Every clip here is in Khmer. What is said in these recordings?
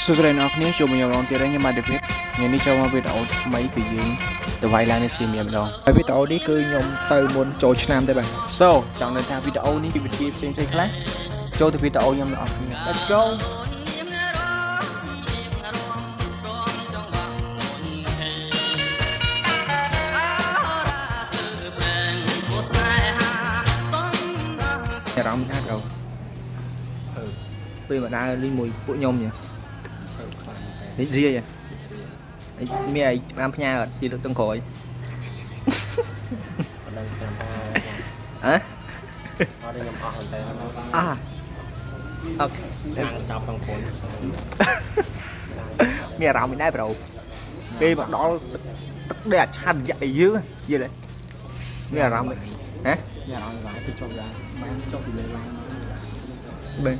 សួស្តីអ្នកនរគ្នាជួបមកខ្ញុំម្ដងទៀតហើយខ្ញុំបាទ David ថ្ងៃនេះចូលមកវីដេអូថ្មីគឺយើងទៅវាយឡាននេះស៊ីមម្ដងហើយវីដេអូនេះគឺខ្ញុំទៅមុនចូលឆ្នាំទេបាទ So ចង់ដឹងថាវីដេអូនេះពីវិធីផ្សេងៗខ្លះចូលទៅវីដេអូខ្ញុំអ្នកនរគ្នា Let's go អារម្មណ៍ណាស់ពេលមកដើរនេះមួយពួកខ្ញុំញ៉េរីយមានអីបានផ្ញើអត់ពីលើកចុងក្រោយអើអត់ខ្ញុំអស់តែអូខេចាប់ក្នុងខ្លួនមានអារម្មណ៍មិនដែរប្រូពេលមកដល់ទឹកដែលឆាត់រយៈឲ្យយើងយល់ទេមានអារម្មណ៍ហ៎មានអារម្មណ៍ឡាយទៅចុះឡានបានចុះពីលើឡានបែរ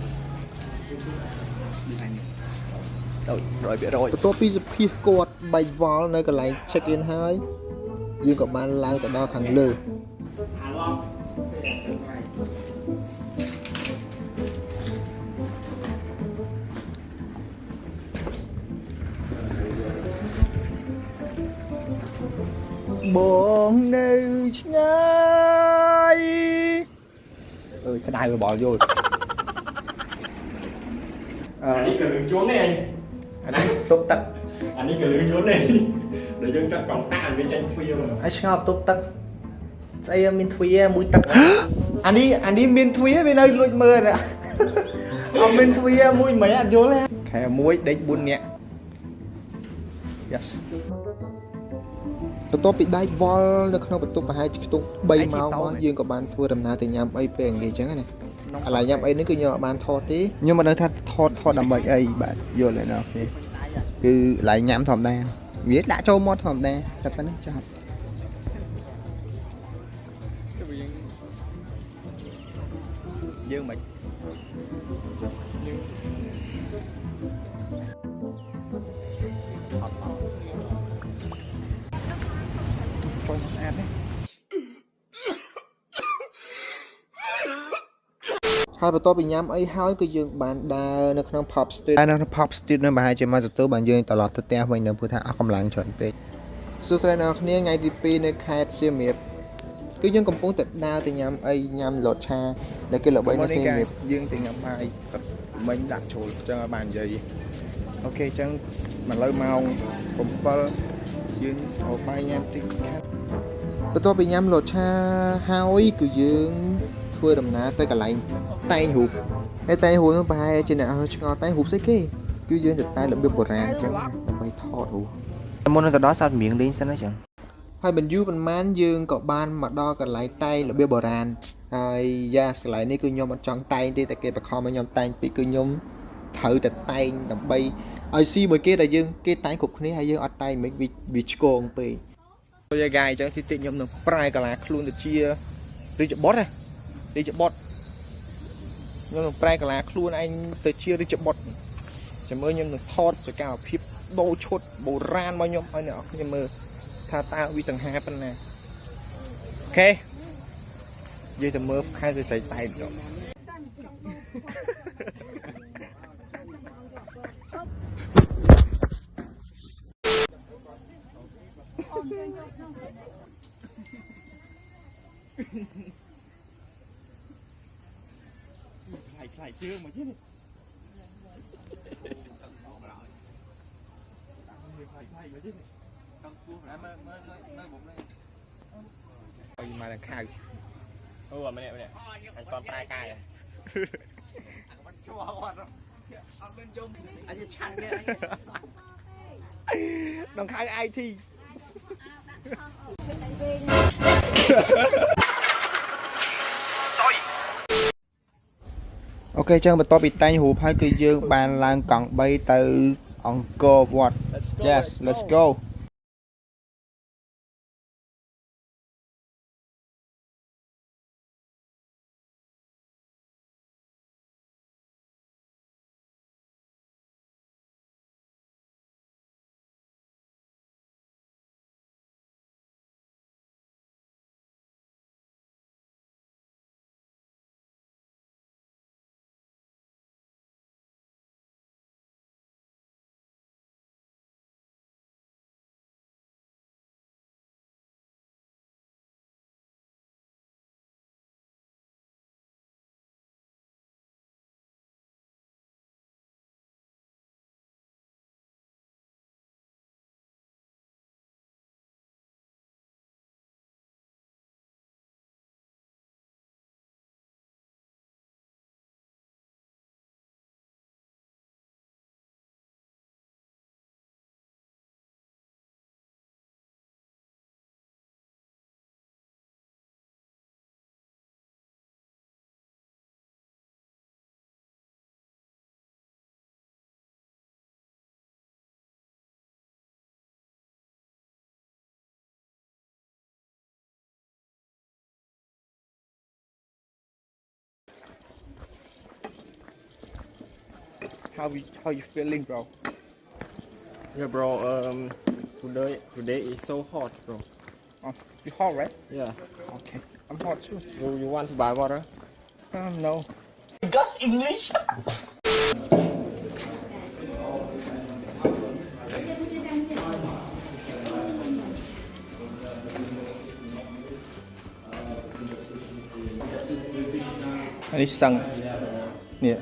100%បន្ទាប់ពីសភាគាត់បែកវល់នៅកន្លែង check in ហើយយើងក៏បានឡើងទៅដល់ខាងលើបងនៅឆ្ងាយក្តៅរបល់យល់នេះគឺលឿនយន្តទេអញអានេះទប់ទឹក អានេះគឺលឿនយន្តទេដល់យើងកាត់កង់តាវាចេញទ្វារមកហើយឆ្ងល់ទប់ទឹកស្អីមានទ្វារមួយទឹកអានេះមានទ្វារវានៅលួចមើលអត់មានទ្វារមួយមិនអត់យល់ទេខែមួយដេក4នាក់ Yes បន្ទាប់ពីដែកវល់នៅក្នុងបន្ទប់ប្រហែលជាខ្ទង់3ម៉ោងមកយើងក៏បានធ្វើដំណើរទៅញ៉ាំអីពេលល្ងាចអញ្ចឹងណាឥឡូវញ៉ាំអីនេះគឺខ្ញុំអត់បានថតទេខ្ញុំមិនដឹងថាថតដើម្បីអីបាទយល់ទេណាអូខេគឺឡៃញ៉ាំធម្មតាវាដាក់ចូលមាត់ធម្មតាតែប៉ុណ្ណេះចប់យើងមិនស្អាតទេហើយបន្ទាប់ពីញ៉ាំអីហើយគឺយើងបានដើរនៅក្នុង Pop Street នៅក្នុង Pop Street នៅប្រហែលជាមកទៅបានយើងត្រឡប់ទៅផ្ទះវិញនៅព្រោះថាអស់កម្លាំងច្រើនពេកសួស្តីអ្នកនរគ្នាថ្ងៃទី2នៅខេត្តសៀមរាបគឺយើងកំពុងតែដើរទៅញ៉ាំអីញ៉ាំលតឆាដែលគេល្បីនៅសៀមរាបយើងទៅញ៉ាំបាយមិញដាក់ចូលអញ្ចឹងឲ្យបាននិយាយអូខេអញ្ចឹងមកលើម៉ោង7យើងចូលបាយញ៉ាំតិចបន្ទាប់ពីញ៉ាំលតឆាហើយគឺយើងធ្វើដំណើរទៅកន្លែងតែងរូបហើយតែងរូបនោះប្រហែលជាអ្នកឆ្ងល់តែងរូបស្អីគេគឺយើងទៅតែរបៀបបុរាណអញ្ចឹងដើម្បីថតរូបមុននឹងទៅដល់សត្វមៀងលេងសិនអញ្ចឹងហើយមិនយូរប៉ុន្មានយើងក៏បានមកដល់កន្លែងតែងរបៀបបុរាណហើយយ៉ាកន្លែងនេះគឺខ្ញុំអត់ចង់តែងទេតែគេបខំឲ្យខ្ញុំតែងពីគឺខ្ញុំត្រូវតែតែងដើម្បីឲ្យស៊ីមួយគេដែលយើងគេតែងគ្រប់គ្នាហើយយើងអត់តែងមិនវាឆ្កងពេកយាយកាយអញ្ចឹងទីតិចខ្ញុំនឹងប្រែកាឡាខ្លួនទៅជាឬច្បត់ណារីច្បត់ខ្ញុំនឹងប្រែកាឡាខ្លួនឯងទៅជារីច្បត់ចាំមើលខ្ញុំនឹងថតសកម្មភាពដូរឈុតបុរាណមកខ្ញុំឲ្យអ្នកខ្ញុំមើលថាតើវាសង្ហាប៉ុណ្ណាអូខេនិយាយទៅមើលខែស្រីតែចុះថ្លៃជើងមកជិះនេះថ្លៃមកជិះនេះចង់គួរមើលមុខនេះអីមកដល់ខៅអូអាម្នាក់អញគាត់ប្រែកាយអត់ជួអត់មានយំអញឆាន់នេះដងខៅ IT អូខេចឹងបន្ទាប់ពីតែងរូបហើយគឺយើងបានឡើងកង់3ទៅអង្គរវត្ត Yes let's go how you feeling bro Yeah, bro. Today is so hot, bro. oh you hot right Yeah. okay I'm hot too You want to buy water? noอันนี้สั่งเนี่ย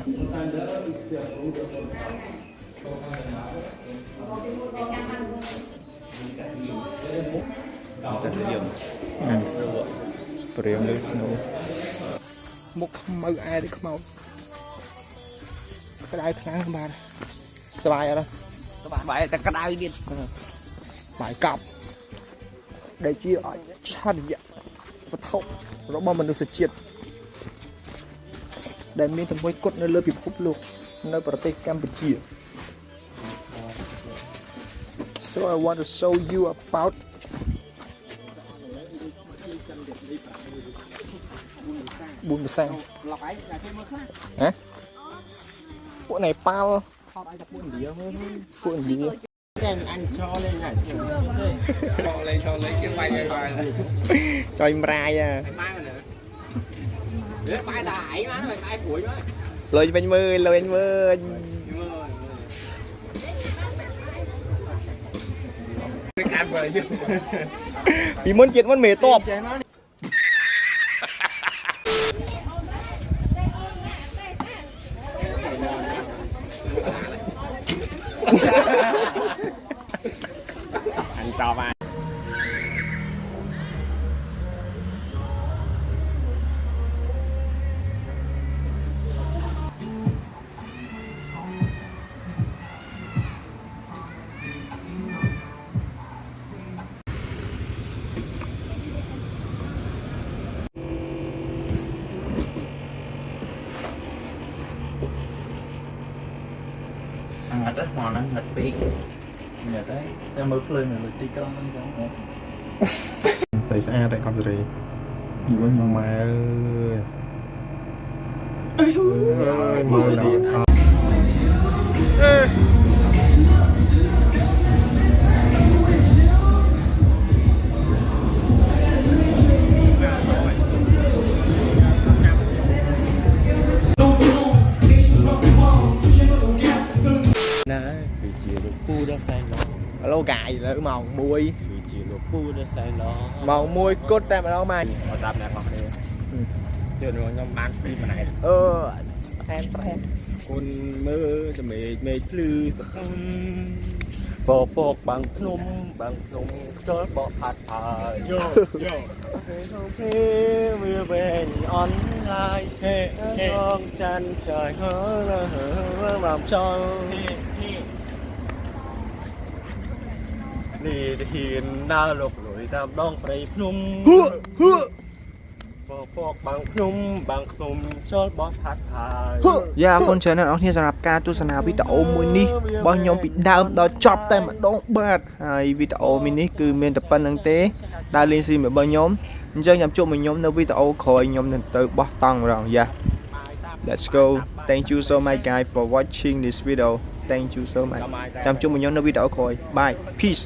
เปรี้ยวเลยสนุกมุกมือไอ้ดิขมาวกระไดครั้งบานสบายอะไรสบายแต่กระไดดิหมายกลับได้ชี้อ่ะชาติเนี่ยปะทบเราบ้ามันดูสะเจียดได้มีทำให้กดในเรือพิภพโลกในประเทศกัมพูชี so I want to show you about บุญแซงฮะพวกไหนเปล่าพวกเดียวพวกเดียว Em anh cho lên này. cho lấy cái bay bay này. cho em rai à Bay mà nè. Để bay đại má nó bay phủi má. lời bên mưa lời bên mưa bị muốn chuyện muốn mề to Anh cho bay. Ăn ngật rất mòn ăn ngật bị nhà đấy ta mới lên là tí con ăn chẳng xảy ra tại con gì mà ơi mưa là con Nè, vì chiều được pu đã say nó. lô gài là màu muối Vì chiều được pu đã say nó. màu muối cốt ra mà đâu mà Ở tạm này hoặc đi. Chưa được nhóm bán phim mà này. em Con mơ cho mẹ lư Bò bò bằng nôm cho bò hạt thả Yo yo Mưa về online Con chân trời hơ làm cho Nì hiền đa lục lối tạm đong phải nôm Bò bò bằng nôm cho bò hạt thả យ៉ាអរគុណច្រើនណាស់អ្នកនរគ្នាសម្រាប់ការទស្សនាវីដេអូមួយនេះរបស់ខ្ញុំពីដើមដល់ចប់តែម្ដងបាទហើយវីដេអូមួយនេះគឺមានតែប៉ុណ្្នឹងទេដើរលេងស៊ីរបស់ខ្ញុំអញ្ចឹងខ្ញុំជួបមួយខ្ញុំនៅវីដេអូក្រោយខ្ញុំនឹងទៅបោះតង់ម្ដងយ៉ា Let's go thank you so much guys for watching this video thank you so much ចាំជួបមួយខ្ញុំនៅវីដេអូក្រោយ bye peace